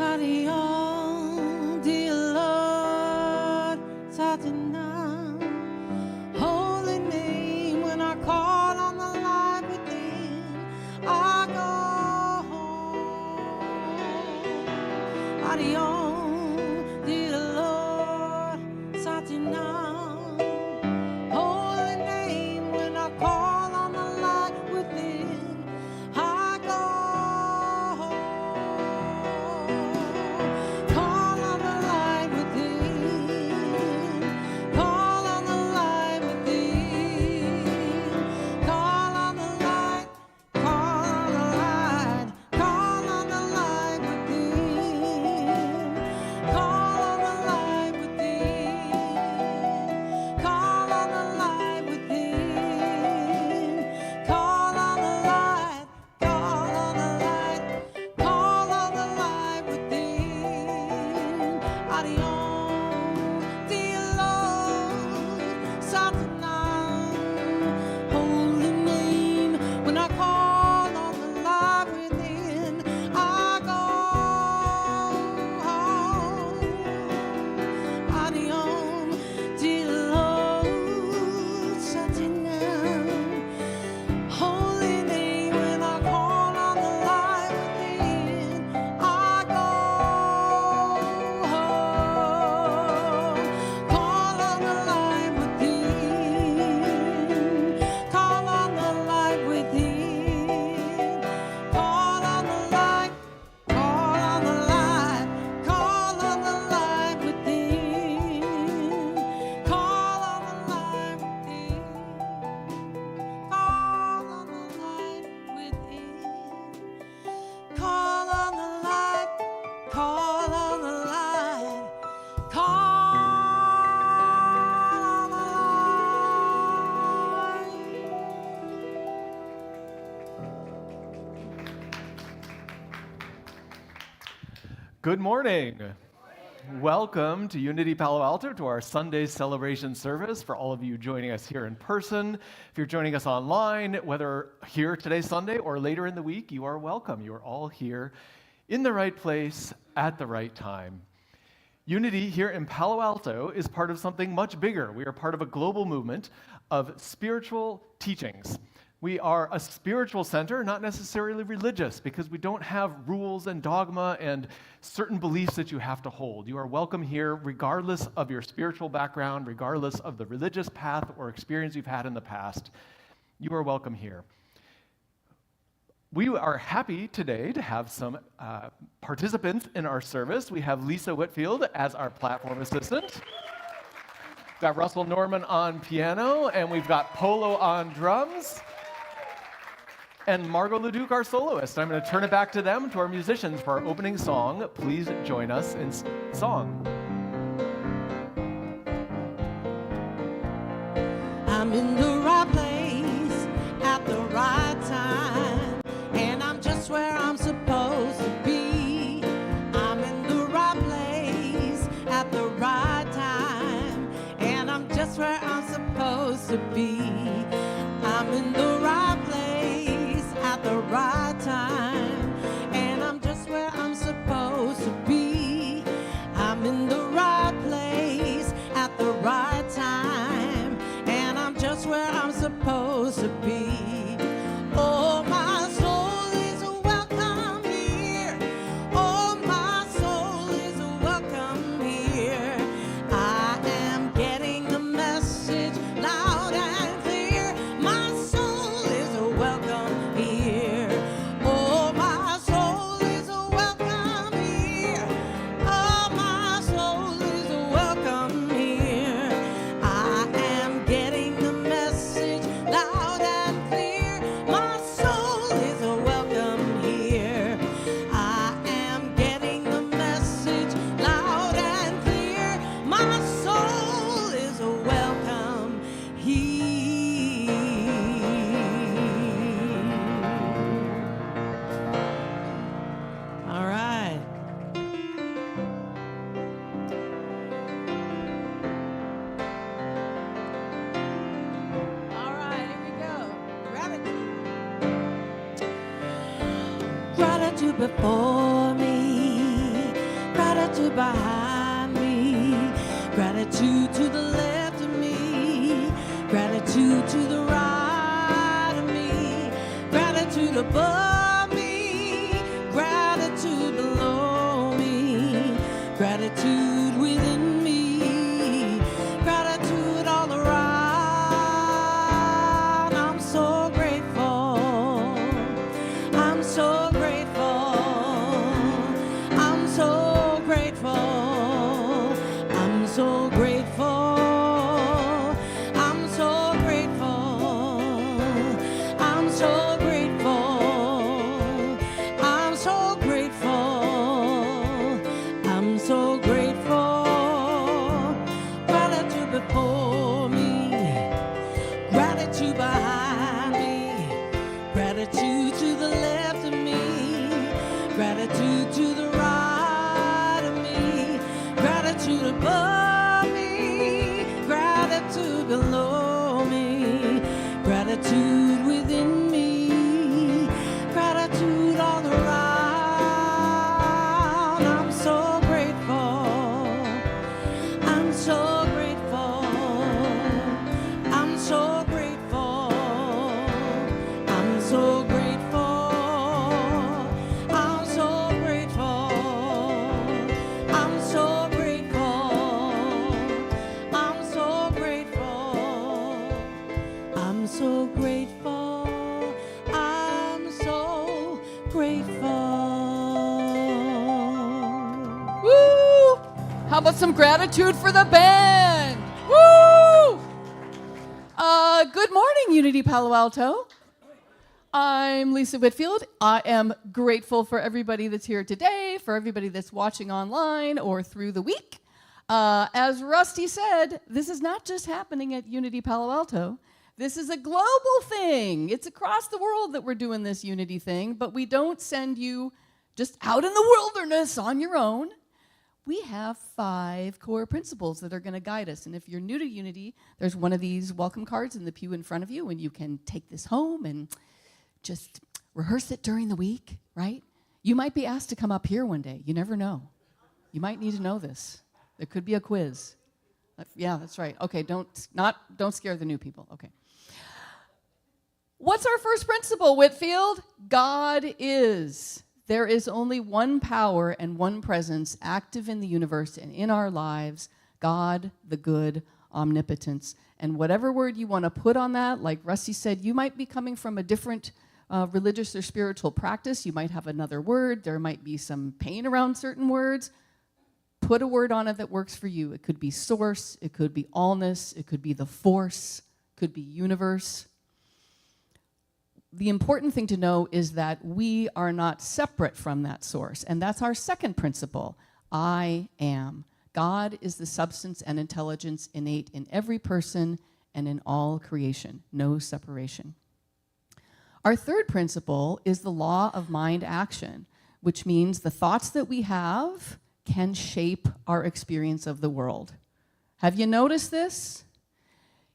Adios, dear Lord, Satanam. Holy name, when I call on the light within, I go home. Adios, dear Lord, Satanam. Holy name, when I call on the light within, I go home. Call on the light within. Call on the light within. Call on the light. Call on the light. Call on the light within. Call on the light within. Call on the light within. Call on the light. Call on the light. Call on the light within. Adios, dear Lord, Satanam. Holy name, when I call on the light within, I go home. Adios, dear Lord, Satanam. Holy name, when I call on the light within, I go home. Call on the light within. Call on the light within. Call on the light. Call on the light. Call on the light within. Call on the light within. Call on the light within. Call on the light. Call on the light. Call on the light. Good morning. Welcome to Unity Palo Alto, to our Sunday celebration service. For all of you joining us here in person, if you're joining us online, whether here today, Sunday, or later in the week, you are welcome. You are all here in the right place at the right time. Unity here in Palo Alto is part of something much bigger. We are part of a global movement of spiritual teachings. We are a spiritual center, not necessarily religious, because we don't have rules and dogma and certain beliefs that you have to hold. You are welcome here regardless of your spiritual background, regardless of the religious path or experience you've had in the past. You are welcome here. We are happy today to have some participants in our service. We have Lisa Whitfield as our platform assistant. We've got Russell Norman on piano, and we've got Polo on drums. And Margot Leduc, our soloist. I'm going to turn it back to them, to our musicians, for our opening song. Please join us in song. I'm in the right place at the right time, and I'm just where I'm supposed to be. I'm in the right place at the right time, and I'm just where I'm supposed to be. I'm in the right place at the right time, and I'm just where I'm supposed to be. I'm in the right place at the right time, and I'm just where I'm supposed to be. Oh, my soul is welcome here. Oh, my soul is welcome here. I am getting the message loud and clear. My soul is welcome here. Oh, my soul is welcome here. Oh, my soul is welcome here. I am getting the message loud and clear. My soul is welcome here. I am getting the message loud and clear. My soul is welcome here. All right. All right, here we go. Gratitude before me, behind me, gratitude to the left of me, gratitude to the right of me, gratitude above me, gratitude below me, gratitude within me, gratitude all around. I'm so grateful. I'm so grateful. I'm so grateful. I'm so grateful. I'm so grateful. I'm so grateful. I'm so grateful. I'm so grateful. Gratitude before me, gratitude behind me, gratitude to the left of me, gratitude to the right of me, gratitude above me, gratitude below me, gratitude within me, gratitude all around. I'm so grateful. I'm so grateful. I'm so grateful. I'm so grateful. I'm so grateful. I'm so grateful. I'm so grateful. I'm so grateful. I'm so grateful. Woo! How about some gratitude for the band? Woo! Good morning, Unity Palo Alto. I'm Lisa Whitfield. I am grateful for everybody that's here today, for everybody that's watching online or through the week. As Rusty said, this is not just happening at Unity Palo Alto. This is a global thing. It's across the world that we're doing this Unity thing, but we don't send you just out in the wilderness on your own. We have 5 core principles that are going to guide us. And if you're new to Unity, there's one of these welcome cards in the pew in front of you, and you can take this home and just rehearse it during the week, right? You might be asked to come up here one day. You never know. You might need to know this. There could be a quiz. Yeah, that's right. Okay, don't scare the new people. Okay. What's our first principle, Whitfield? God is. There is only one power and one presence active in the universe and in our lives, God, the good, omnipotence. And whatever word you want to put on that, like Rusty said, you might be coming from a different religious or spiritual practice. You might have another word. There might be some pain around certain words. Put a word on it that works for you. It could be source. It could be allness. It could be the force. It could be universe. The important thing to know is that we are not separate from that source. And that's our second principle. I am. God is the substance and intelligence innate in every person and in all creation. No separation. Our third principle is the law of mind action, which means the thoughts that we have can shape our experience of the world. Have you noticed this?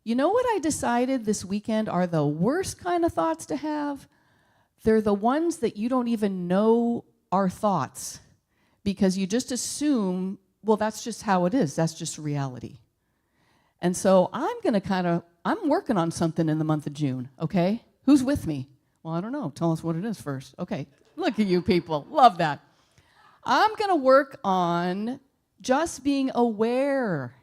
You know what I decided this weekend are the worst kind of thoughts to have? They're the ones that you don't even know are thoughts because you just assume, well, that's just how it is. That's just reality. And so I'm working on something in the month of June, okay? Who's with me? Well, I don't know. Tell us what it is first. Okay, look at you people. Love that. I'm going to work on just being aware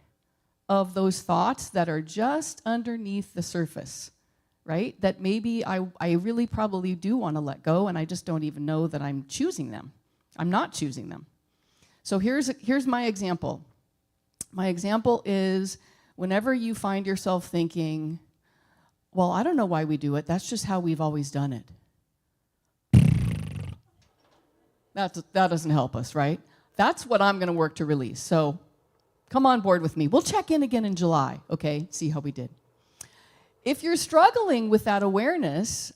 of those thoughts that are just underneath the surface, right? That maybe I really probably do want to let go, and I just don't even know that I'm choosing them. I'm not choosing them. So here's my example. My example is whenever you find yourself thinking, well, I don't know why we do it. That's just how we've always done it. That doesn't help us, right? That's what I'm going to work to release. So come on board with me. We'll check in again in July, okay? See how we did. If you're struggling with that awareness,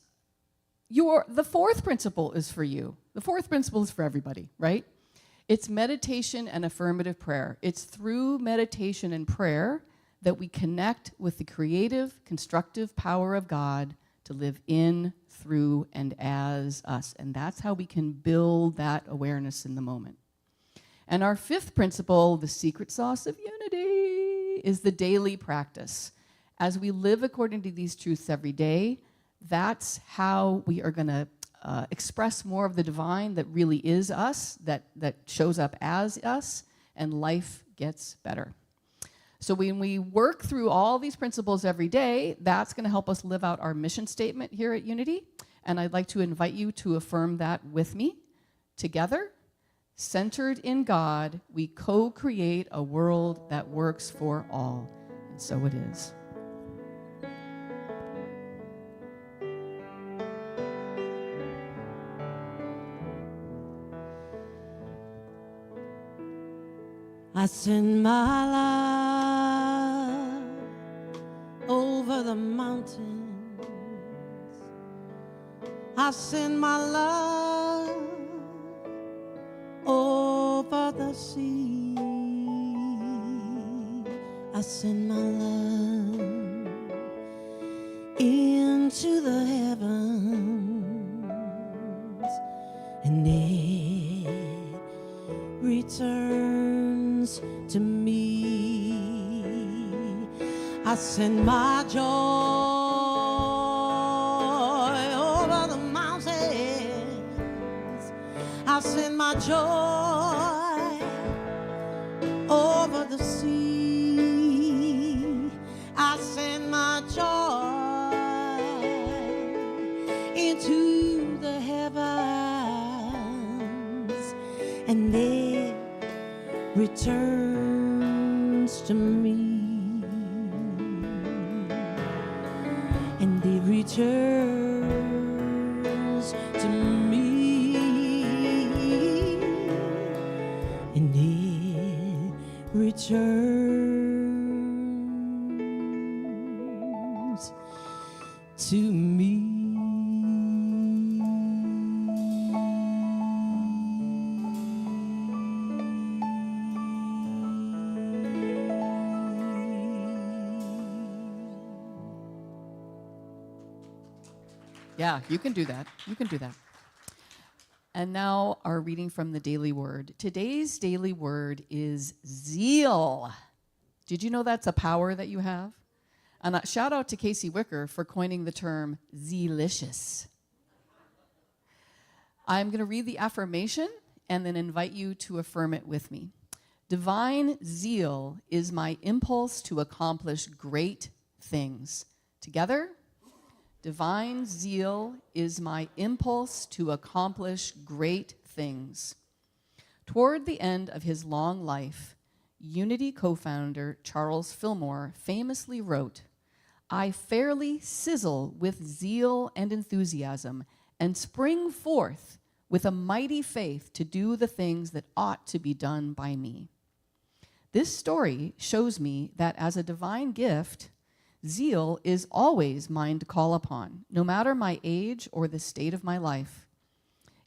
the fourth principle is for you. The fourth principle is for everybody, right? It's meditation and affirmative prayer. It's through meditation and prayer that we connect with the creative, constructive power of God to live in, through, and as us. And that's how we can build that awareness in the moment. And our fifth principle, the secret sauce of unity, is the daily practice. As we live according to these truths every day, that's how we are going to express more of the divine that really is us, that shows up as us, and life gets better. So when we work through all these principles every day, that's going to help us live out our mission statement here at Unity. And I'd like to invite you to affirm that with me. Together, centered in God, we co-create a world that works for all. And so it is. I send my love over the mountains. I send my love over the sea. I send my love into the heavens, and it returns to me. I send my joy over the mountains. I send my joy over the sea. I send my joy into the heavens, and it returns to me. And it returns to me. And it returns to me. Yeah, you can do that. You can do that. And now our reading from the daily word. Today's daily word is zeal. Did you know that's a power that you have? And shout out to Casey Wicker for coining the term zealicious. I'm going to read the affirmation and then invite you to affirm it with me. Divine zeal is my impulse to accomplish great things. Together? Divine zeal is my impulse to accomplish great things. Toward the end of his long life, Unity co-founder Charles Fillmore famously wrote, "I fairly sizzle with zeal and enthusiasm and spring forth with a mighty faith to do the things that ought to be done by me." This story shows me that as a divine gift, zeal is always mine to call upon, no matter my age or the state of my life.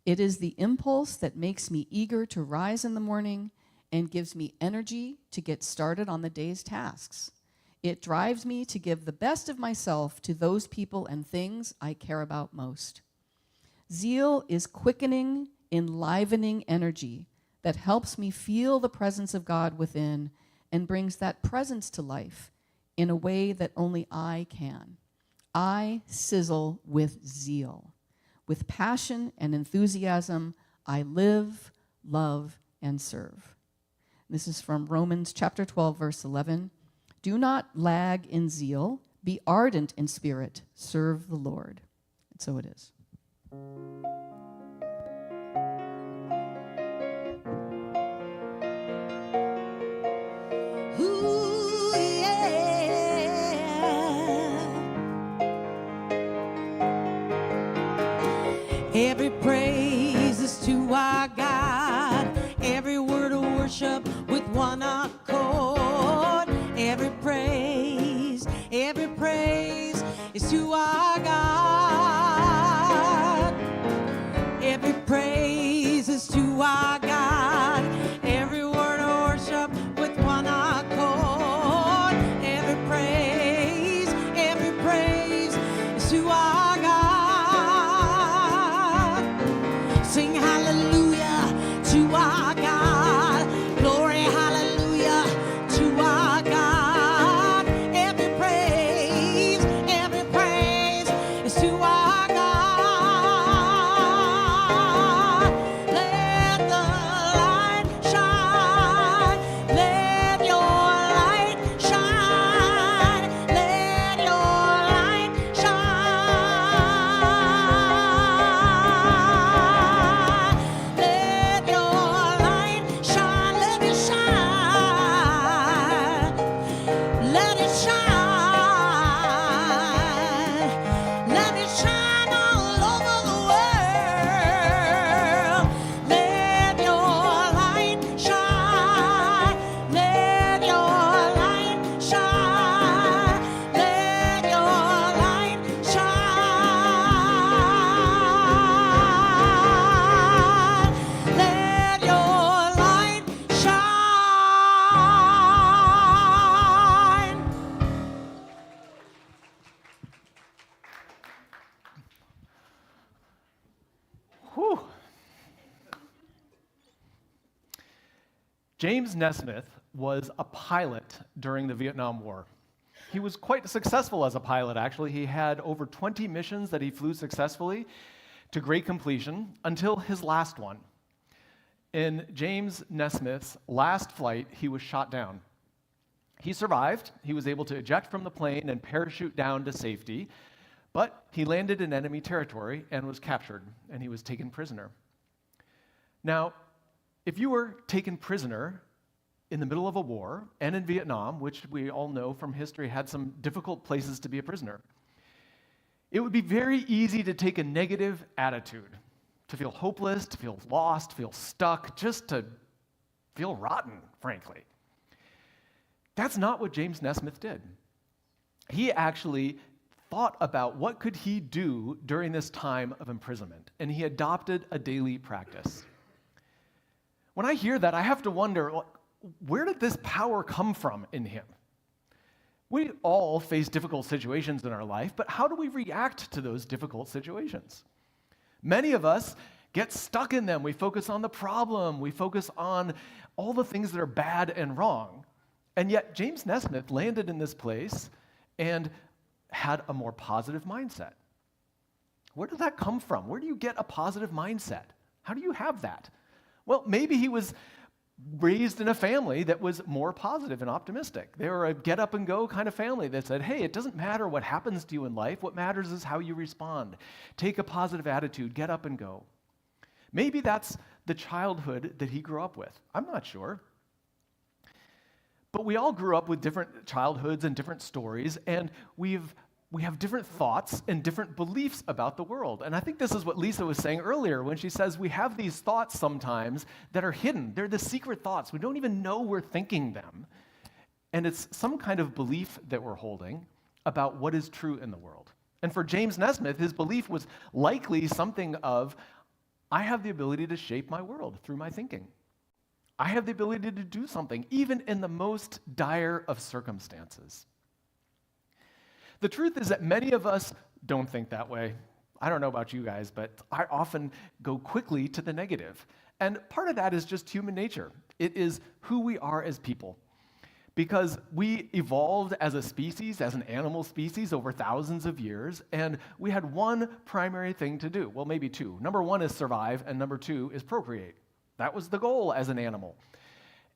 It is the impulse that makes me eager to rise in the morning and gives me energy to get started on the day's tasks. It drives me to give the best of myself to those people and things I care about most. Zeal is quickening, enlivening energy that helps me feel the presence of God within and brings that presence to life in a way that only I can. I sizzle with zeal. With passion and enthusiasm, I live, love, and serve. This is from Romans chapter 12, verse 11. Do not lag in zeal. Be ardent in spirit. Serve the Lord. And so it is. Ooh, yeah. Every praise is to our God. Every word of worship with one accord. Every praise is to our God. Every praise is to our God. Every word of worship with one accord. Every praise is to our God. Sing hallelujah to our God. James Nesmith was a pilot during the Vietnam War. He was quite successful as a pilot, actually. He had over 20 missions that he flew successfully to great completion until his last one. In James Nesmith's last flight, he was shot down. He survived. He was able to eject from the plane and parachute down to safety, but he landed in enemy territory and was captured, and he was taken prisoner. Now, if you were taken prisoner in the middle of a war, and in Vietnam, which we all know from history had some difficult places to be a prisoner, it would be very easy to take a negative attitude, to feel hopeless, to feel lost, feel stuck, just to feel rotten, frankly. That's not what James Nesmith did. He actually thought about what could he do during this time of imprisonment, and he adopted a daily practice. When I hear that, I have to wonder, where did this power come from in him? We all face difficult situations in our life, but how do we react to those difficult situations? Many of us get stuck in them. We focus on the problem. We focus on all the things that are bad and wrong. And yet, James Nesmith landed in this place and had a more positive mindset. Where did that come from? Where do you get a positive mindset? How do you have that? Well, maybe he was raised in a family that was more positive and optimistic. They were a get up and go kind of family that said, hey, it doesn't matter what happens to you in life. What matters is how you respond. Take a positive attitude, get up and go. Maybe that's the childhood that he grew up with. I'm not sure. But we all grew up with different childhoods and different stories, and we have different thoughts and different beliefs about the world. And I think this is what Lisa was saying earlier when she says we have these thoughts sometimes that are hidden. They're the secret thoughts. We don't even know we're thinking them. And it's some kind of belief that we're holding about what is true in the world. And for James Nesmith, his belief was likely something of, I have the ability to shape my world through my thinking. I have the ability to do something, even in the most dire of circumstances. The truth is that many of us don't think that way. I don't know about you guys, but I often go quickly to the negative. And part of that is just human nature. It is who we are as people. Because we evolved as a species, as an animal species, over thousands of years, and we had one primary thing to do. Well, maybe two. Number one is survive, and number two is procreate. That was the goal as an animal.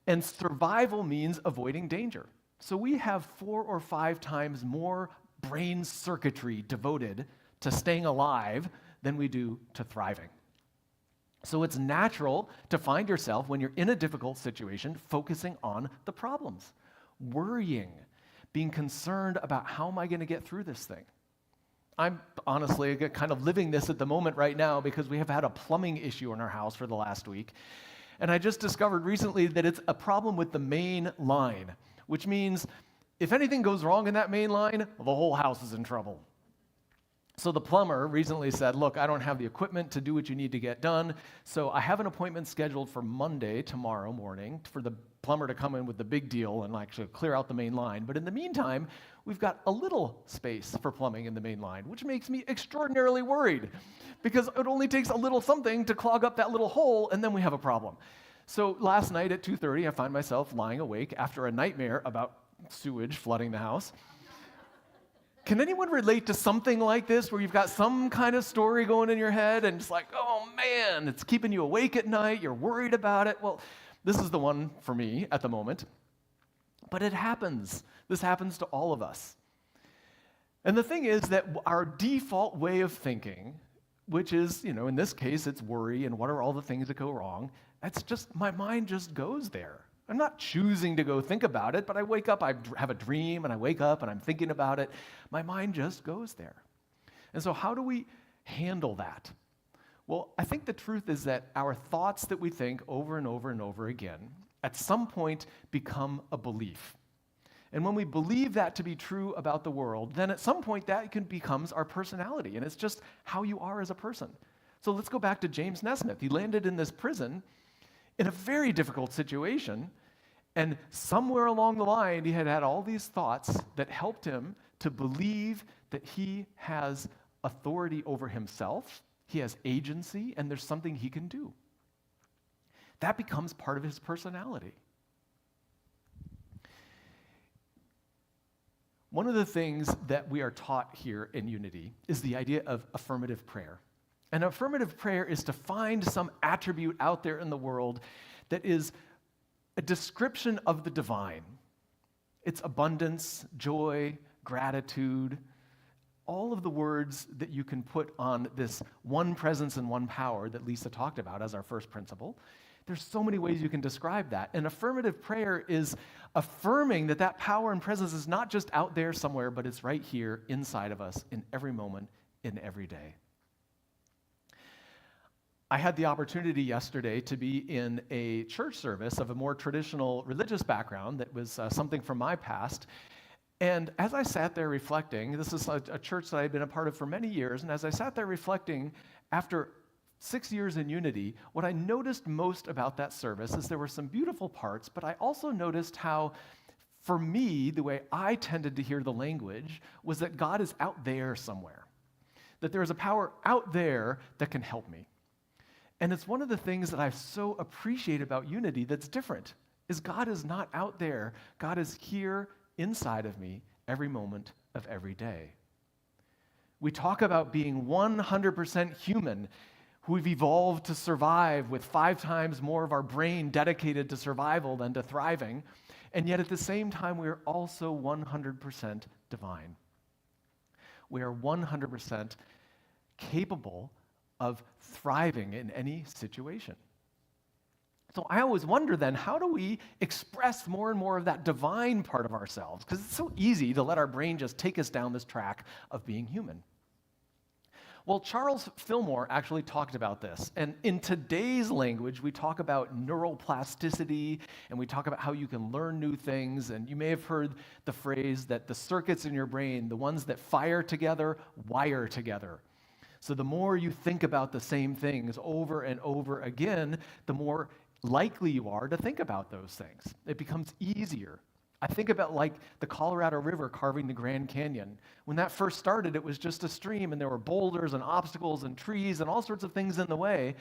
And survival means avoiding danger. So we have 4 or 5 times more brain circuitry devoted to staying alive than we do to thriving. So it's natural to find yourself, when you're in a difficult situation, focusing on the problems, worrying, being concerned about how am I going to get through this thing. I'm honestly kind of living this at the moment right now because we have had a plumbing issue in our house for the last week. And I just discovered recently that it's a problem with the main line, which means if anything goes wrong in that main line, the whole house is in trouble. So the plumber recently said, look, I don't have the equipment to do what you need to get done, so I have an appointment scheduled for Monday, tomorrow morning, for the plumber to come in with the big deal and actually clear out the main line. But in the meantime, we've got a little space for plumbing in the main line, which makes me extraordinarily worried because it only takes a little something to clog up that little hole, and then we have a problem. So last night at 2:30, I find myself lying awake after a nightmare about sewage flooding the house. Can anyone relate to something like this where you've got some kind of story going in your head and it's like, oh man, it's keeping you awake at night, you're worried about it? Well, this is the one for me at the moment. But it happens. This happens to all of us. And the thing is that our default way of thinking, which is, in this case, it's worry and what are all the things that go wrong, that's just, my mind just goes there. I'm not choosing to go think about it, but I wake up, I have a dream, and I wake up and I'm thinking about it. My mind just goes there. And so how do we handle that? Well, I think the truth is that our thoughts that we think over and over and over again, at some point become a belief. And when we believe that to be true about the world, then at some point that becomes our personality, and it's just how you are as a person. So let's go back to James Nesmith. He landed in this prison in a very difficult situation, and somewhere along the line, he had all these thoughts that helped him to believe that he has authority over himself, he has agency, and there's something he can do. That becomes part of his personality. One of the things that we are taught here in Unity is the idea of affirmative prayer. And affirmative prayer is to find some attribute out there in the world that is a description of the divine. It's abundance, joy, gratitude, all of the words that you can put on this one presence and one power that Lisa talked about as our first principle. There's so many ways you can describe that. And affirmative prayer is affirming that that power and presence is not just out there somewhere, but it's right here inside of us in every moment, in every day. I had the opportunity yesterday to be in a church service of a more traditional religious background that was something from my past. And as I sat there reflecting, this is a church that I've been a part of for many years, and as I sat there reflecting, after 6 years in Unity, what I noticed most about that service is there were some beautiful parts, but I also noticed how, for me, the way I tended to hear the language was that God is out there somewhere, that there is a power out there that can help me. And it's one of the things that I so appreciate about Unity that's different, is God is not out there. God is here inside of me every moment of every day. We talk about being 100% human, who we've evolved to survive with 5 times more of our brain dedicated to survival than to thriving, and yet at the same time, we are also 100% divine. We are 100% capable of thriving in any situation. So I always wonder then, how do we express more and more of that divine part of ourselves? Because it's so easy to let our brain just take us down this track of being human. Well, Charles Fillmore actually talked about this. And in today's language, we talk about neuroplasticity, and we talk about how you can learn new things. And you may have heard the phrase that the circuits in your brain, the ones that fire together, wire together. So the more you think about the same things over and over again, the more likely you are to think about those things. It becomes easier. I think about like the Colorado River carving the Grand Canyon. When that first started, it was just a stream, and there were boulders and obstacles and trees and all sorts of things in the way.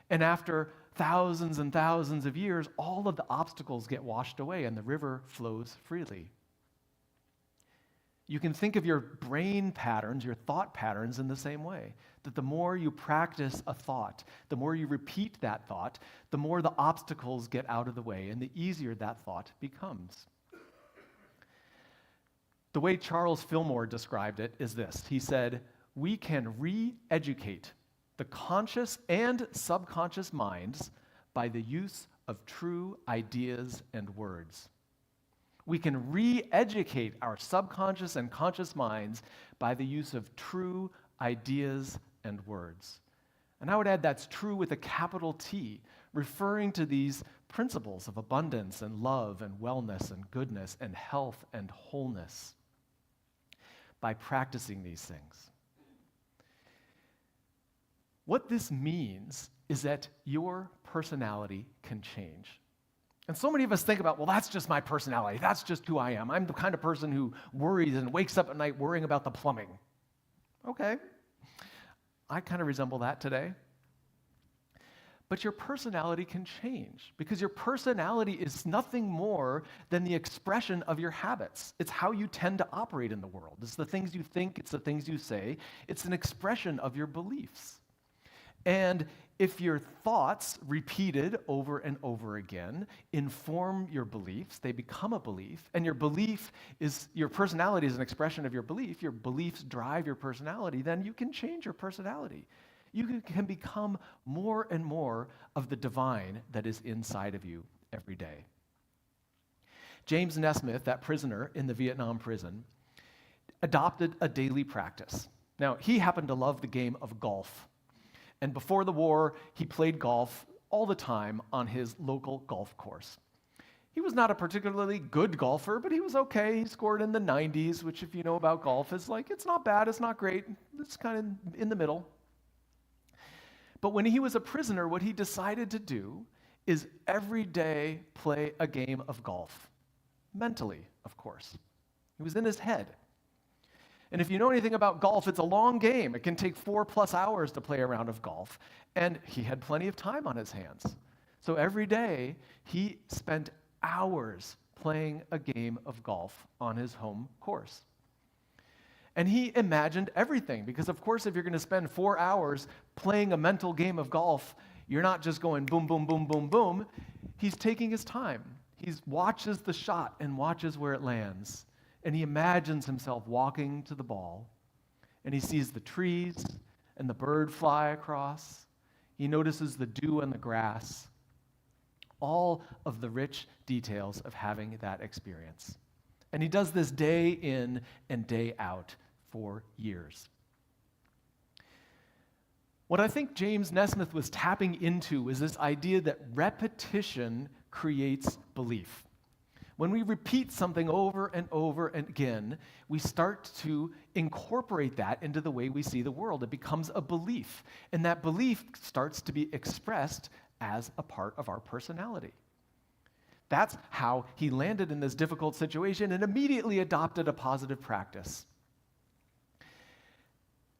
And after thousands and thousands of years, all of the obstacles get washed away and the river flows freely. You can think of your brain patterns, your thought patterns in the same way, that the more you practice a thought, the more you repeat that thought, the more the obstacles get out of the way and the easier that thought becomes. The way Charles Fillmore described it is this. He said, we can re-educate the conscious and subconscious minds by the use of true ideas and words. We can re-educate our subconscious and conscious minds by the use of true ideas and words. And I would add that's true with a capital T, referring to these principles of abundance and love and wellness and goodness and health and wholeness by practicing these things. What this means is that your personality can change. And so many of us think about, well, that's just my personality. That's just who I am. I'm the kind of person who worries and wakes up at night worrying about the plumbing. Okay. I kind of resemble that today. But your personality can change because your personality is nothing more than the expression of your habits. It's how you tend to operate in the world. It's the things you think, it's the things you say. It's an expression of your beliefs. And if your thoughts, repeated over and over again, inform your beliefs, they become a belief, and your personality is an expression of your beliefs drive your personality, then you can change your personality. You can become more and more of the divine that is inside of you every day. James Nesmith, that prisoner in the Vietnam prison, adopted a daily practice. Now, he happened to love the game of golf. And before the war, he played golf all the time on his local golf course. He was not a particularly good golfer, but he was okay. He scored in the 90s, which if you know about golf is like, it's not bad, it's not great, it's kind of in the middle. But when he was a prisoner, what he decided to do is every day play a game of golf. Mentally, of course. It was in his head. And if you know anything about golf, it's a long game. It can take 4+ hours to play a round of golf. And he had plenty of time on his hands. So every day, he spent hours playing a game of golf on his home course. And he imagined everything because, of course, if you're going to spend 4 hours playing a mental game of golf, you're not just going boom, boom, boom, boom, boom. He's taking his time. He watches the shot and watches where it lands. And he imagines himself walking to the ball. And he sees the trees and the bird fly across. He notices the dew on the grass. All of the rich details of having that experience. And he does this day in and day out for years. What I think James Nesmith was tapping into is this idea that repetition creates belief. When we repeat something over and over and again, we start to incorporate that into the way we see the world. It becomes a belief, and that belief starts to be expressed as a part of our personality. That's how he landed in this difficult situation and immediately adopted a positive practice.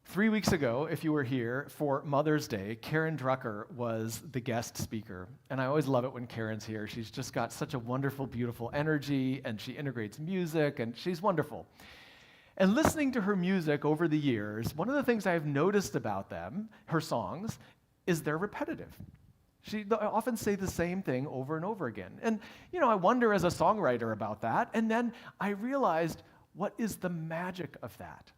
3 weeks ago, if you were here for Mother's Day, Karen Drucker was the guest speaker. And I always love it when Karen's here. She's just got such a wonderful, beautiful energy, and she integrates music, and she's wonderful. And listening to her music over the years, one of the things I've noticed about them, her songs, is they're repetitive. She often say the same thing over and over again. And, I wonder as a songwriter about that. And then I realized, what is the magic of that?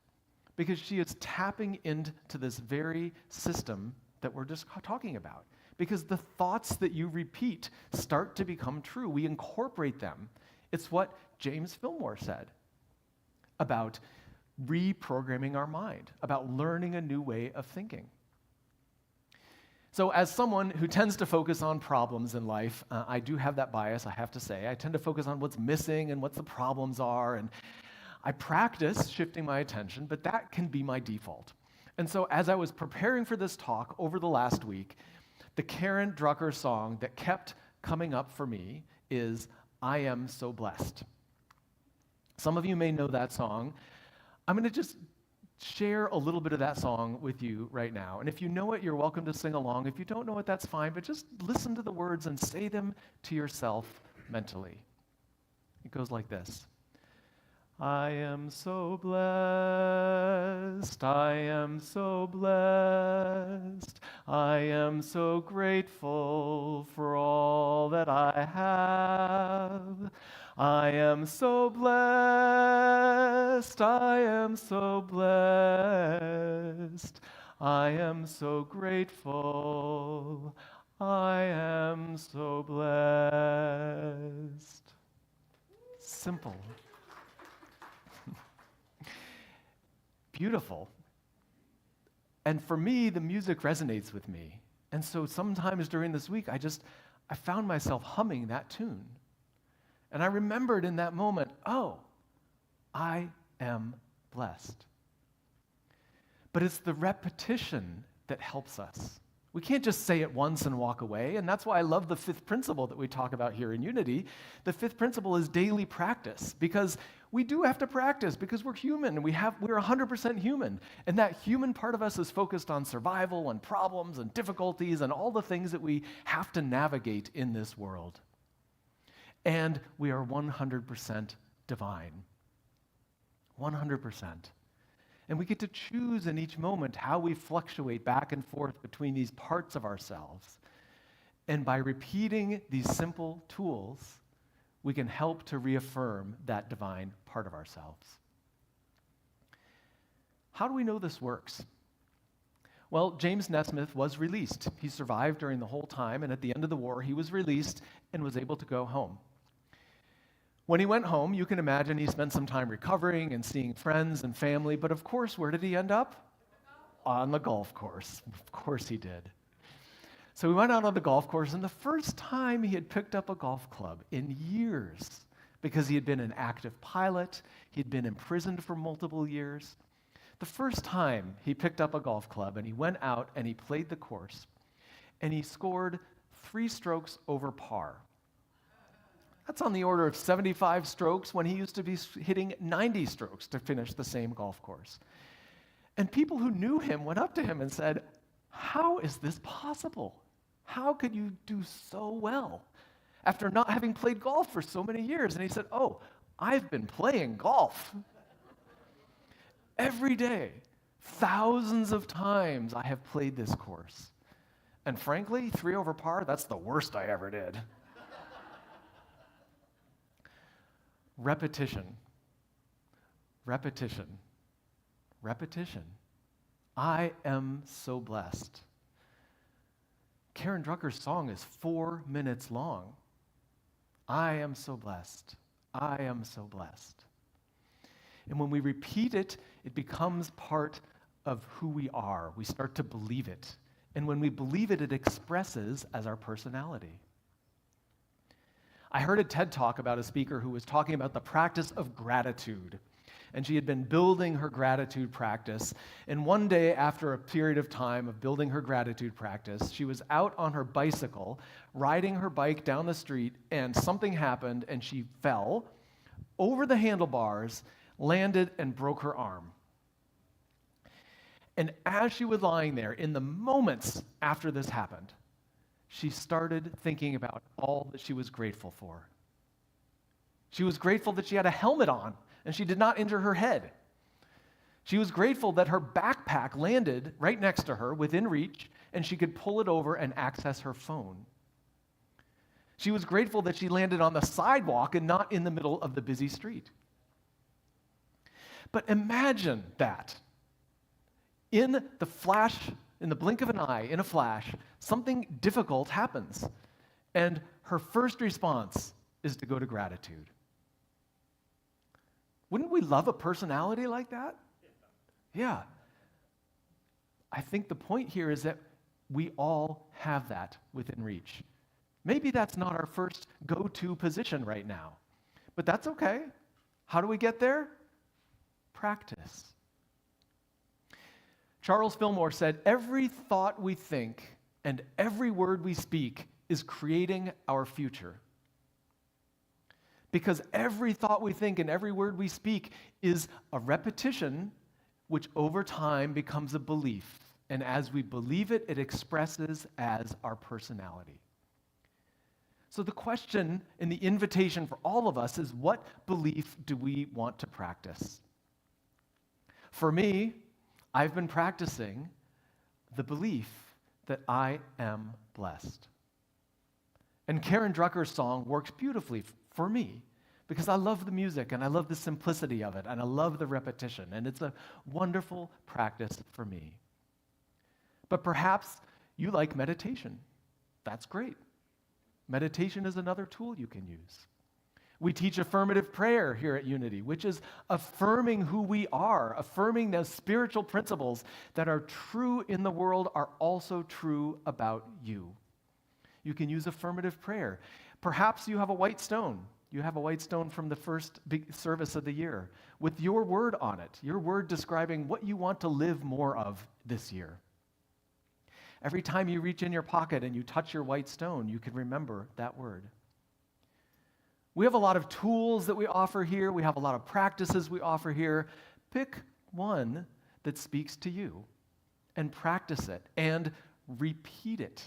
Because she is tapping into this very system that we're just talking about. Because the thoughts that you repeat start to become true. We incorporate them. It's what James Fillmore said about reprogramming our mind, about learning a new way of thinking. So as someone who tends to focus on problems in life, I do have that bias, I have to say. I tend to focus on what's missing and what the problems are, and I practice shifting my attention, but that can be my default. And so as I was preparing for this talk over the last week, the Karen Drucker song that kept coming up for me is I Am So Blessed. Some of you may know that song. I'm going to just share a little bit of that song with you right now. And if you know it, you're welcome to sing along. If you don't know it, that's fine, but just listen to the words and say them to yourself mentally. It goes like this. I am so blessed, I am so blessed, I am so grateful for all that I have. I am so blessed, I am so blessed, I am so grateful, I am so blessed. Simple. Beautiful. And for me, the music resonates with me. And so sometimes during this week, I found myself humming that tune. And I remembered in that moment, oh, I am blessed. But it's the repetition that helps us. We can't just say it once and walk away, and that's why I love the fifth principle that we talk about here in Unity. The fifth principle is daily practice, because we do have to practice, because we're human, and we're 100% human, and that human part of us is focused on survival and problems and difficulties and all the things that we have to navigate in this world. And we are 100% divine. 100%. And we get to choose in each moment how we fluctuate back and forth between these parts of ourselves. And by repeating these simple tools, we can help to reaffirm that divine part of ourselves. How do we know this works? Well, James Nesmith was released. He survived during the whole time, and at the end of the war, he was released and was able to go home. When he went home, you can imagine he spent some time recovering and seeing friends and family, but of course, where did he end up? On the golf course. Of course he did. So he went out on the golf course, and the first time he had picked up a golf club in years, because he had been an active pilot, he'd been imprisoned for multiple years. The first time he picked up a golf club, and he went out and he played the course, and he scored 3 strokes over par. That's on the order of 75 strokes when he used to be hitting 90 strokes to finish the same golf course. And people who knew him went up to him and said, "How is this possible? How could you do so well after not having played golf for so many years?" And he said, "Oh, I've been playing golf." Every day, thousands of times I have played this course. And frankly, 3 over par, that's the worst I ever did. Repetition. Repetition. Repetition. I am so blessed. Karen Drucker's song is 4 minutes long. I am so blessed. I am so blessed. And when we repeat it, it becomes part of who we are. We start to believe it. And when we believe it, it expresses as our personality. I heard a TED Talk about a speaker who was talking about the practice of gratitude. And she had been building her gratitude practice. And one day, after a period of time of building her gratitude practice, she was out on her bicycle, riding her bike down the street, and something happened, and she fell over the handlebars, landed, and broke her arm. And as she was lying there, in the moments after this happened, she started thinking about all that she was grateful for. She was grateful that she had a helmet on and she did not injure her head. She was grateful that her backpack landed right next to her within reach and she could pull it over and access her phone. She was grateful that she landed on the sidewalk and not in the middle of the busy street. But imagine that. In the flash, in the blink of an eye, in a flash, something difficult happens. And her first response is to go to gratitude. Wouldn't we love a personality like that? Yeah. I think the point here is that we all have that within reach. Maybe that's not our first go-to position right now, but that's okay. How do we get there? Practice. Charles Fillmore said, "Every thought we think and every word we speak is creating our future." Because every thought we think and every word we speak is a repetition which over time becomes a belief. And as we believe it, it expresses as our personality. So the question and the invitation for all of us is, what belief do we want to practice? For me, I've been practicing the belief that I am blessed. And Karen Drucker's song works beautifully for me because I love the music and I love the simplicity of it and I love the repetition, and it's a wonderful practice for me. But perhaps you like meditation. That's great. Meditation is another tool you can use. We teach affirmative prayer here at Unity, which is affirming who we are, affirming those spiritual principles that are true in the world are also true about you. You can use affirmative prayer. Perhaps you have a white stone. You have a white stone from the first big service of the year with your word on it, your word describing what you want to live more of this year. Every time you reach in your pocket and you touch your white stone, you can remember that word. We have a lot of tools that we offer here. We have a lot of practices we offer here. Pick one that speaks to you and practice it and repeat it,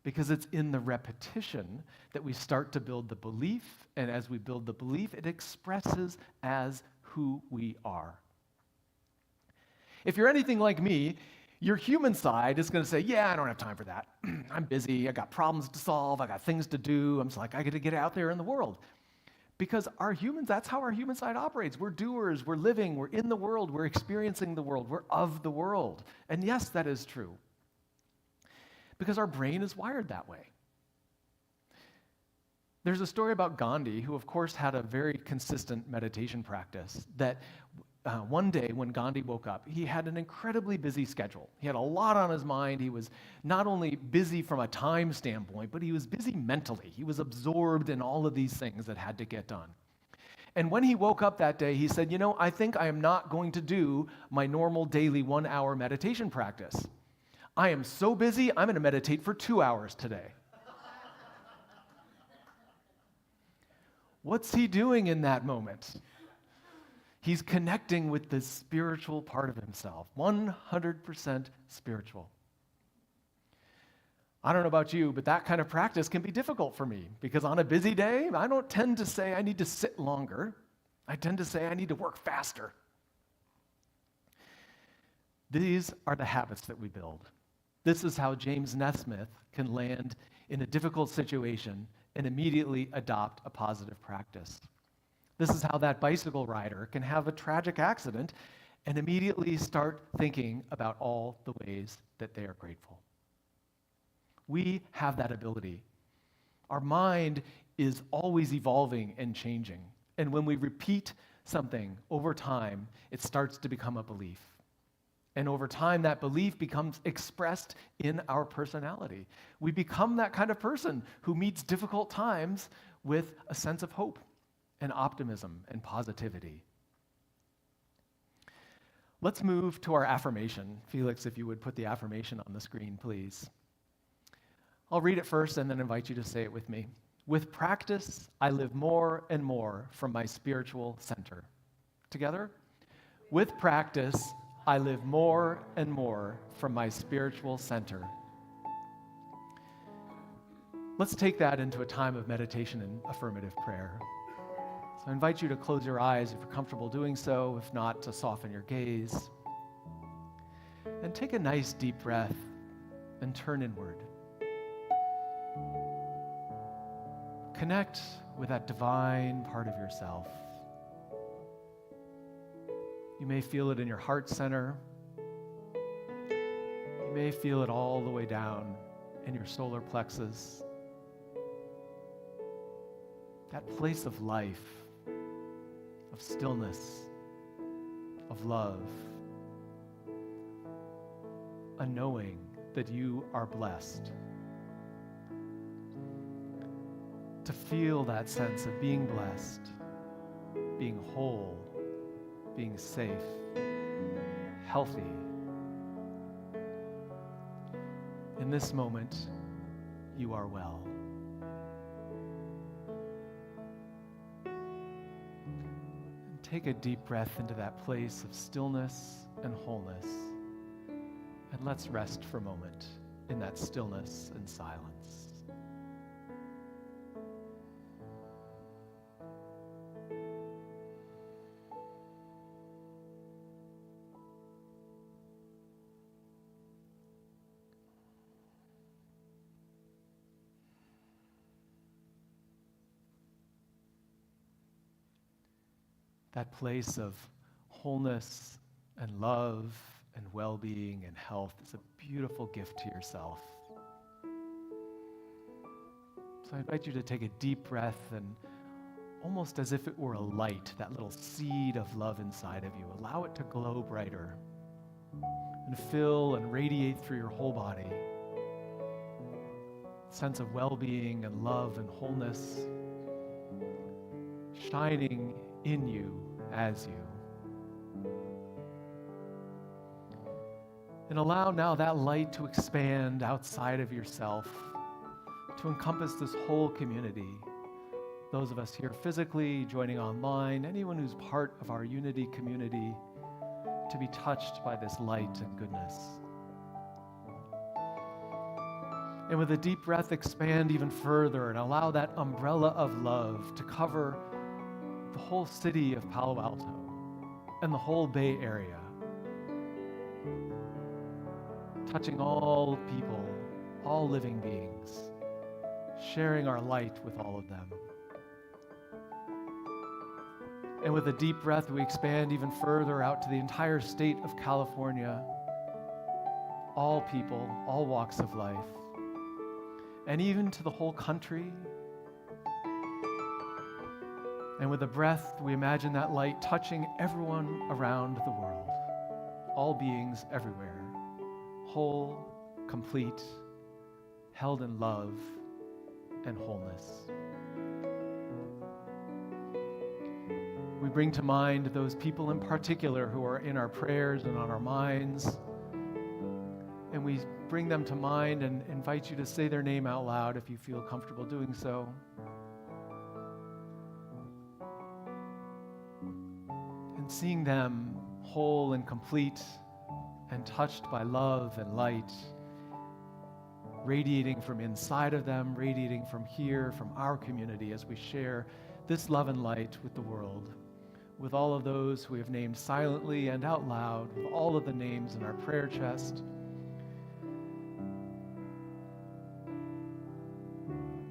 because it's in the repetition that we start to build the belief, and as we build the belief, it expresses as who we are. If you're anything like me, your human side is going to say, yeah, I don't have time for that. I'm busy. I got problems to solve. I got things to do. I'm just like, I got to get out there in the world. Because that's how our human side operates. We're doers. We're living. We're in the world. We're experiencing the world. We're of the world. And yes, that is true. Because our brain is wired that way. There's a story about Gandhi, who of course had a very consistent meditation practice, that one day when Gandhi woke up, he had an incredibly busy schedule. He had a lot on his mind. He was not only busy from a time standpoint, but he was busy mentally. He was absorbed in all of these things that had to get done. And when he woke up that day, he said, I think I am not going to do my normal daily 1-hour meditation practice. I am so busy, I'm going to meditate for 2 hours today. What's he doing in that moment? He's connecting with the spiritual part of himself, 100% spiritual. I don't know about you, but that kind of practice can be difficult for me, because on a busy day, I don't tend to say I need to sit longer. I tend to say I need to work faster. These are the habits that we build. This is how James Nesmith can land in a difficult situation and immediately adopt a positive practice. This is how that bicycle rider can have a tragic accident and immediately start thinking about all the ways that they are grateful. We have that ability. Our mind is always evolving and changing. And when we repeat something over time, it starts to become a belief. And over time, that belief becomes expressed in our personality. We become that kind of person who meets difficult times with a sense of hope and optimism and positivity. Let's move to our affirmation. Felix, if you would put the affirmation on the screen, please. I'll read it first and then invite you to say it with me. With practice, I live more and more from my spiritual center. Together? With practice, I live more and more from my spiritual center. Let's take that into a time of meditation and affirmative prayer. So I invite you to close your eyes if you're comfortable doing so, if not, to soften your gaze. And take a nice deep breath and turn inward. Connect with that divine part of yourself. You may feel it in your heart center. You may feel it all the way down in your solar plexus. That place of life, of stillness, of love, a knowing that you are blessed. To feel that sense of being blessed, being whole, being safe, healthy. In this moment, you are well. And take a deep breath into that place of stillness and wholeness. And let's rest for a moment in that stillness and silence. That place of wholeness and love and well-being and health is a beautiful gift to yourself. So I invite you to take a deep breath and almost as if it were a light, that little seed of love inside of you, allow it to glow brighter and fill and radiate through your whole body. Sense of well-being and love and wholeness shining in you as you. And allow now that light to expand outside of yourself, to encompass this whole community. Those of us here physically, joining online, anyone who's part of our Unity community, to be touched by this light and goodness. And with a deep breath, expand even further and allow that umbrella of love to cover the whole city of Palo Alto and the whole Bay Area, touching all people, all living beings, sharing our light with all of them. And with a deep breath, we expand even further out to the entire state of California, all people, all walks of life, and even to the whole country. And with a breath, we imagine that light touching everyone around the world, all beings everywhere, whole, complete, held in love and wholeness. We bring to mind those people in particular who are in our prayers and on our minds, and we bring them to mind and invite you to say their name out loud if you feel comfortable doing so. And seeing them whole and complete and touched by love and light, radiating from inside of them, radiating from here, from our community as we share this love and light with the world. with all of those who we have named silently and out loud, with all of the names in our prayer chest.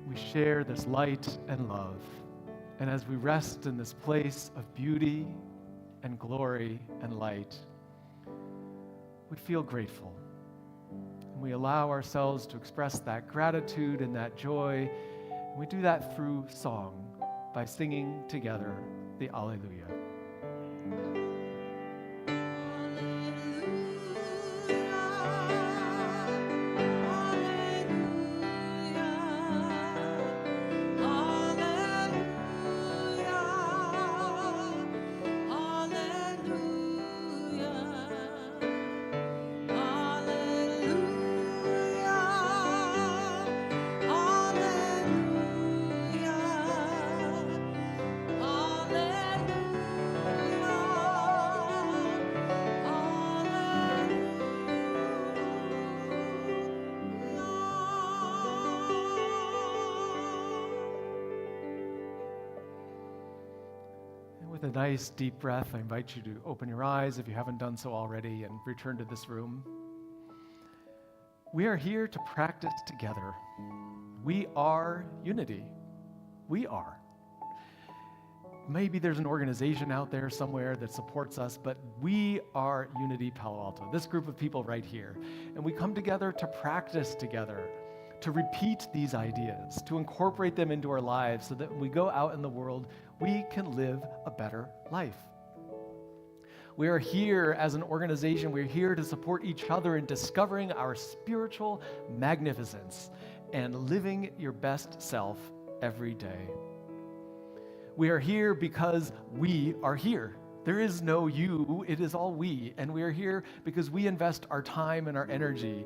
We share this light and love. And as we rest in this place of beauty and glory and light, we feel grateful. And we allow ourselves to express that gratitude and that joy. And we do that through song by singing together the Alleluia. With a nice deep breath, I invite you to open your eyes if you haven't done so already and return to this room. We are here to practice together. We are unity. We are. Maybe there's an organization out there somewhere that supports us, but we are Unity Palo Alto, this group of people right here. And we come together to practice together, to repeat these ideas, to incorporate them into our lives so that when we go out in the world, we can live a better life. We are here as an organization. We're here to support each other in discovering our spiritual magnificence and living your best self every day. We are here because we are here. There is no you, it is all we. And we are here because we invest our time and our energy,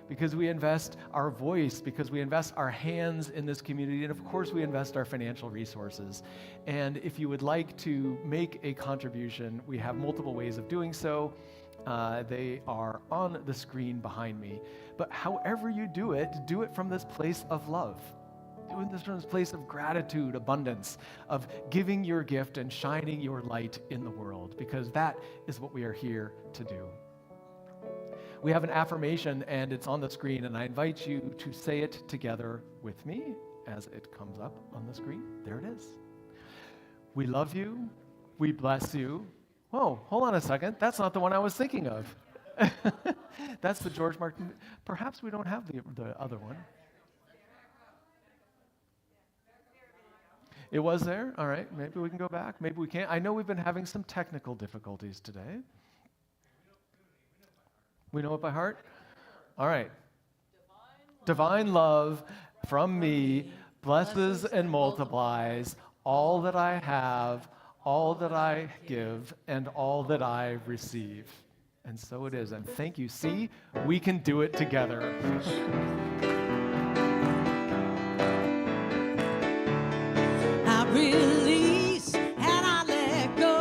because we invest our voice, because we invest our hands in this community, and of course we invest our financial resources. And if you would like to make a contribution, we have multiple ways of doing so. They are on the screen behind me. But however you do it from this place of love. Do it from this place of gratitude, abundance, of giving your gift and shining your light in the world, because that is what we are here to do. We have an affirmation, and it's on the screen, and I invite you to say it together with me as it comes up on the screen. There it is. We love you. We bless you. Whoa, hold on a second. That's not the one I was thinking of. That's the George Martin. Perhaps we don't have the other one. It was there? All right, maybe we can go back. Maybe we can't. I know we've been having some technical difficulties today. We know it by heart? All right. Divine love from me blesses and multiplies all that I have, all that I give, and all that I receive. And so it is. And thank you. See, we can do it together. I release and I let go.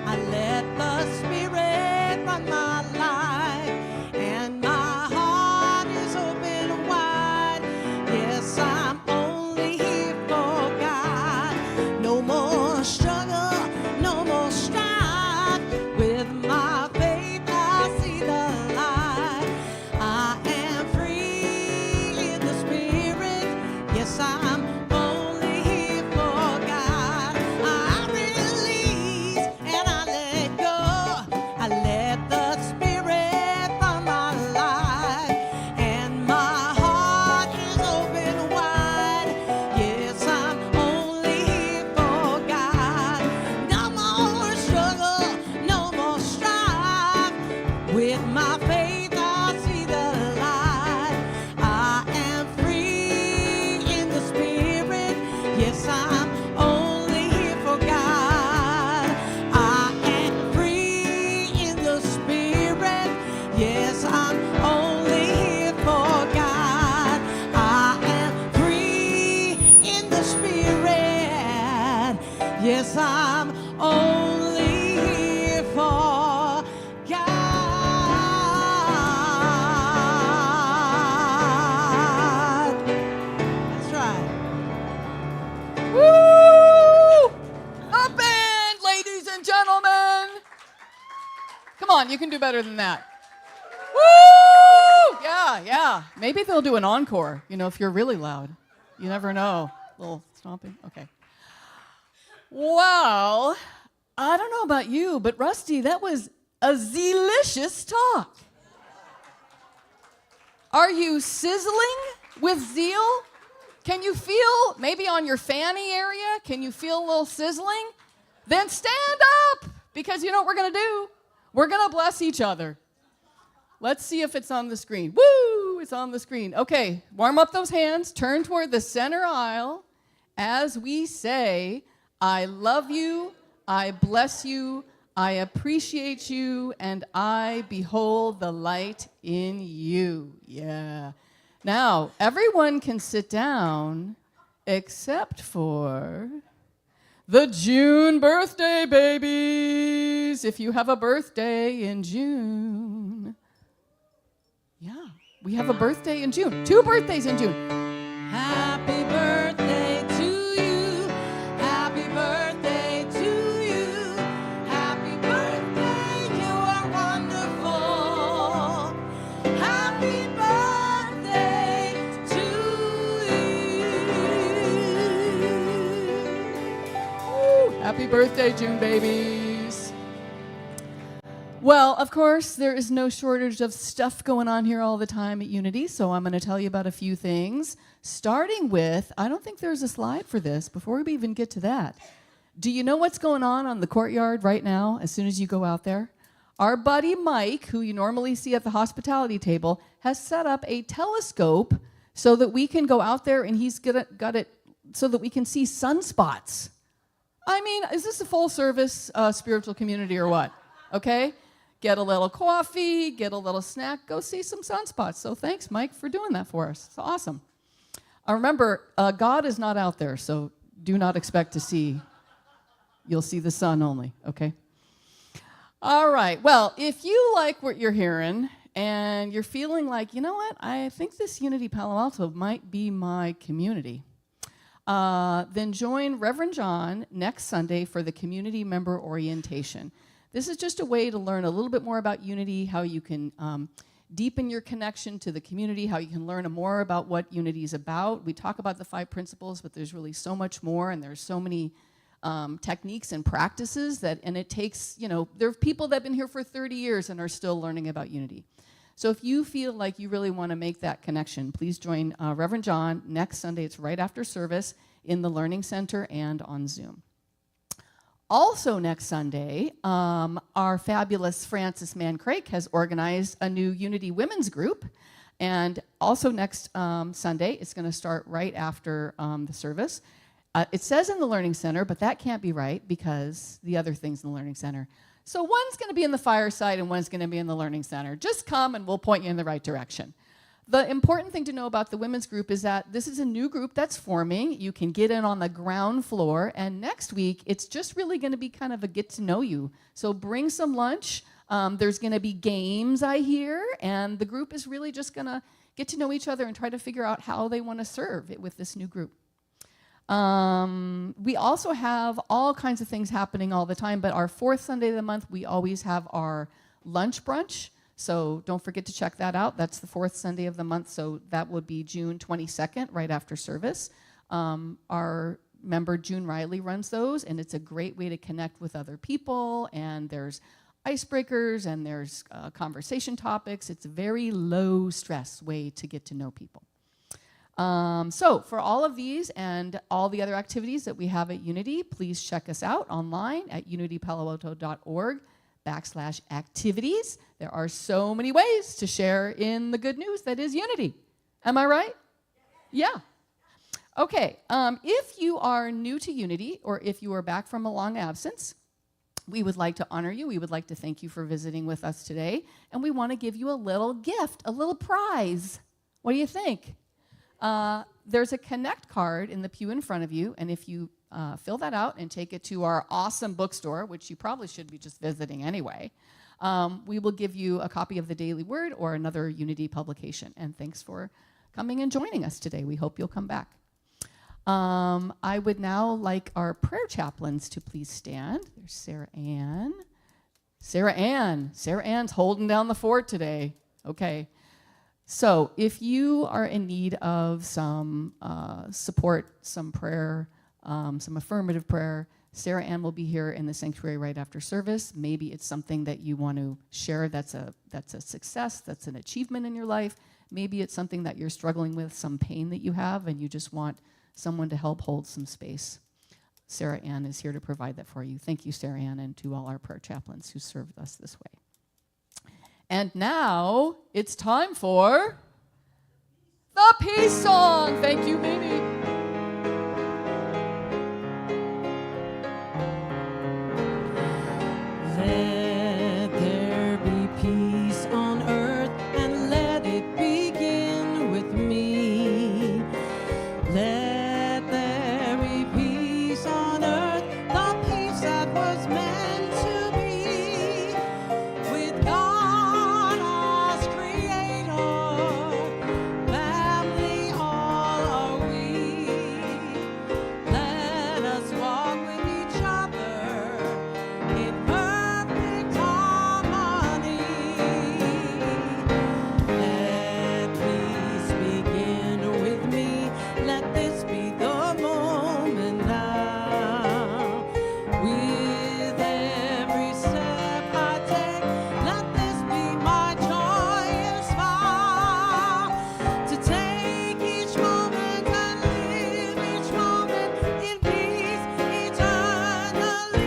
I let the Spirit run my life, and my heart is open wide. Yes, I'm only here for God. No more struggle, no more strife. With my faith, I see the light. I am free in the Spirit. Yes, I'm only here for God. I release and I let go. I let the Spirit run my life, and my heart is open wide. Yes, I'm only here for God. No more struggle, no more strife. With my faith, I see the light. I am free in the Spirit. Yes, I'm only here for God. I am free in the Spirit. Yes, I'm only here for God. I am free in the Spirit. Yes, I'm only here for God. That's right. Woo! Up and, ladies on, you can do better than that. Woo! Yeah. Maybe they'll do an encore, if you're really loud. You never know. A little stomping. Okay. Well, I don't know about you, but Rusty, that was a delicious talk. Are you sizzling with zeal? Can you feel, maybe on your fanny area, can you feel a little sizzling? Then stand up, because you know what we're going to do? We're going to bless each other. Let's see if it's on the screen. Woo! It's on the screen. Okay, warm up those hands. Turn toward the center aisle as we say, I love you, I bless you, I appreciate you, and I behold the light in you. Yeah. Now, everyone can sit down except for the June birthday babies. If you have a birthday in June. Yeah, we have a birthday in June. 2 birthdays in June. Happy birthday to you. Happy birthday to you. Happy birthday, you are wonderful. Happy birthday to you. Happy birthday, June babies. Well, of course, there is no shortage of stuff going on here all the time at Unity, so I'm going to tell you about a few things, starting with, I don't think there's a slide for this before we even get to that. Do you know what's going on the courtyard right now as soon as you go out there? Our buddy Mike, who you normally see at the hospitality table, has set up a telescope so that we can go out there, and he's got it so that we can see sunspots. I mean, is this a full-service spiritual community or what? Okay? Get a little coffee, get a little snack, go see some sunspots. So thanks, Mike, for doing that for us. It's awesome. Remember, God is not out there, so do not expect to see. You'll see the sun only, okay? All right. Well, if you like what you're hearing and you're feeling like, you know what, I think this Unity Palo Alto might be my community, then join Reverend John next Sunday for the community member orientation. This is just a way to learn a little bit more about Unity, how you can deepen your connection to the community, how you can learn more about what Unity is about. We talk about the 5 principles, but there's really so much more, and there's so many techniques and practices and it takes, there are people that have been here for 30 years and are still learning about Unity. So if you feel like you really want to make that connection, please join Reverend John next Sunday. It's right after service in the Learning Center and on Zoom. Also next Sunday, our fabulous Frances Mann Craik has organized a new Unity Women's group. And also next Sunday, it's going to start right after the service. It says in the Learning Center, but that can't be right because the other thing's in the Learning Center. So one's going to be in the fireside and one's going to be in the Learning Center. Just come and we'll point you in the right direction. The important thing to know about the women's group is that this is a new group that's forming. You can get in on the ground floor, and next week, it's just really going to be kind of a get to know you. So bring some lunch. There's going to be games, I hear, and the group is really just going to get to know each other and try to figure out how they want to serve it with this new group. We also have all kinds of things happening all the time, but our 4th Sunday of the month, we always have our lunch brunch. So don't forget to check that out. That's the 4th Sunday of the month, so that would be June 22nd, right after service. Our member June Riley runs those, and it's a great way to connect with other people, and there's icebreakers, and there's conversation topics. It's a very low-stress way to get to know people. So for all of these and all the other activities that we have at Unity, please check us out online at unitypaloalto.org/activities. There are so many ways to share in the good news that is Unity. Am I right? Yeah. Okay. If you are new to Unity, or if you are back from a long absence, we would like to honor you. We would like to thank you for visiting with us today. And we want to give you a little gift, a little prize. What do you think? There's a Connect card in the pew in front of you. And if you fill that out and take it to our awesome bookstore, which you probably should be just visiting anyway, we will give you a copy of the Daily Word or another Unity publication. And thanks for coming and joining us today. We hope you'll come back. I would now like our prayer chaplains to please stand. There's Sarah Ann, Sarah Ann. Sarah Ann's holding down the fort today. Okay. So if you are in need of some support, some prayer, some affirmative prayer, Sarah Ann will be here in the sanctuary right after service. Maybe it's something that you want to share that's a success, that's an achievement in your life. Maybe it's something that you're struggling with, some pain that you have, and you just want someone to help hold some space. Sarah Ann is here to provide that for you. Thank you, Sarah Ann, and to all our prayer chaplains who served us this way. And now it's time for the peace song. Thank you, Mimi. Let there be peace on earth and let it begin with me. Let there be peace on earth, the peace that was meant to be with God as creator. Family all are we. Let us walk with each other in perfect harmony. Let peace begin with me. Let this be the moment now. With every step I take, let this be my joyous vow. To take each moment and live each moment in peace eternally.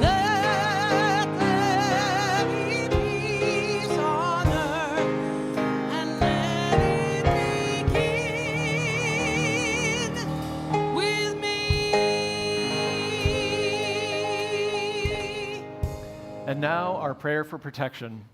Let there be peace on earth and let it begin with me. And now our prayer for protection.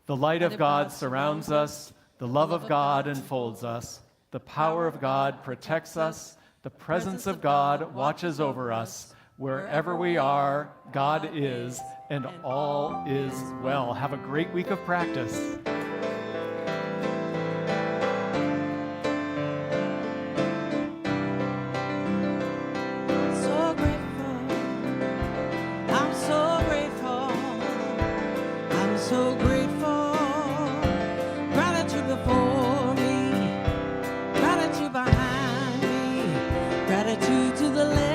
The light of God surrounds us, the love of God enfolds us, the power of God protects us, the presence of God watches over us. Wherever we are, God is, and all is well. Have a great week of practice. So grateful. I'm so grateful. I'm so grateful. Gratitude before me. Gratitude behind me. Gratitude to the left.